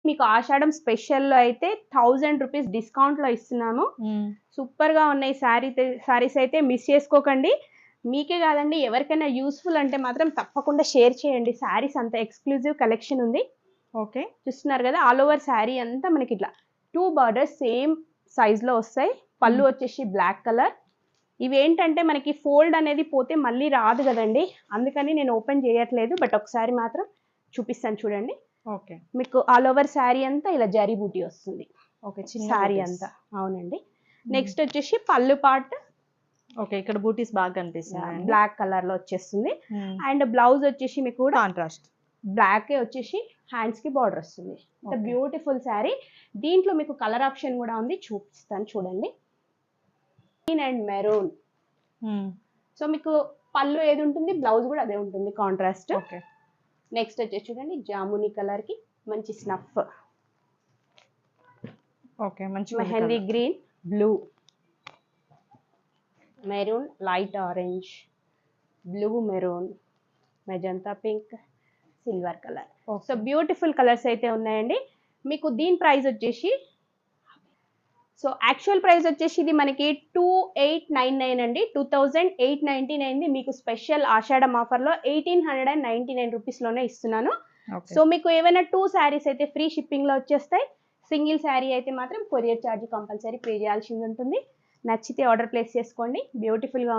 మీకు ఆషాఢం స్పెషల్లో అయితే 1000 రూపీస్ డిస్కౌంట్లో ఇస్తున్నాము. సూపర్గా ఉన్నాయి శారీస్ అయితే మిస్ చేసుకోకండి. మీకే కాదండి, ఎవరికైనా యూస్ఫుల్ అంటే మాత్రం తప్పకుండా షేర్ చేయండి. శారీస్ అంత ఎక్స్క్లూజివ్ కలెక్షన్ ఉంది. ఓకే, చూస్తున్నారు కదా, ఆల్ ఓవర్ శారీ అంతా మనకి ఇట్లా 2 బార్డర్స్ సేమ్ సైజ్లో వస్తాయి. పళ్ళు వచ్చేసి బ్లాక్ కలర్. ఇవి ఏంటంటే మనకి ఫోల్డ్ అనేది పోతే మళ్ళీ రాదు కదండి, అందుకని నేను ఓపెన్ చేయట్లేదు. బట్ ఒకసారి మాత్రం చూపిస్తాను చూడండి. ఓకే, మీకు ఆల్ ఓవర్ శారీ అంతా ఇలా జరీ బూటీ వస్తుంది. ఓకే, శారీ అంతా. అవునండి. నెక్స్ట్ వచ్చేసి పళ్ళు పార్ట్. ఓకే, ఇక్కడ బూటీస్ బాగా కనిపిస్తుంది, బ్లాక్ కలర్ లో వచ్చేస్తుంది. అండ్ బ్లౌజ్ వచ్చేసి మీకు కూడా కాంట్రాస్ట్ బ్లాక్ వచ్చేసి హ్యాండ్స్ కి బార్డర్ వస్తుంది. బ్యూటిఫుల్ శారీ. దీంట్లో మీకు కలర్ ఆప్షన్ కూడా ఉంది, చూపిస్తాను చూడండి. Green and maroon. సో మీకు పళ్ళు ఏది ఉంటుంది, బ్లౌజ్ కూడా అదే ఉంటుంది, కాంట్రాస్ట్. ఓకే, నెక్స్ట్ వచ్చేసి చూడండి జామునీ కలర్ కి మంచి స్నఫ్. ఓకే, మంచి mehndi green, blue, maroon, light orange, blue maroon, magenta pink, silver colour. So beautiful colours అయితే ఉన్నాయండి. మీకు దీని ప్రైస్ వచ్చేసి, సో యాక్చువల్ ప్రైస్ వచ్చేసి ఇది మనకి 2899 అండి. 2899 మీకు స్పెషల్ ఆషాఢం ఆఫర్లో 1899 రూపీస్లోనే ఇస్తున్నాను. సో మీకు ఏమైనా 2 శారీస్ అయితే ఫ్రీ షిప్పింగ్లో వచ్చేస్తాయి. సింగిల్ శారీ అయితే మాత్రం కొరియర్ ఛార్జ్ కంపల్సరీ పే చేయాల్సింది ఉంటుంది. నచ్చితే ఆర్డర్ ప్లేస్ చేసుకోండి. బ్యూటిఫుల్గా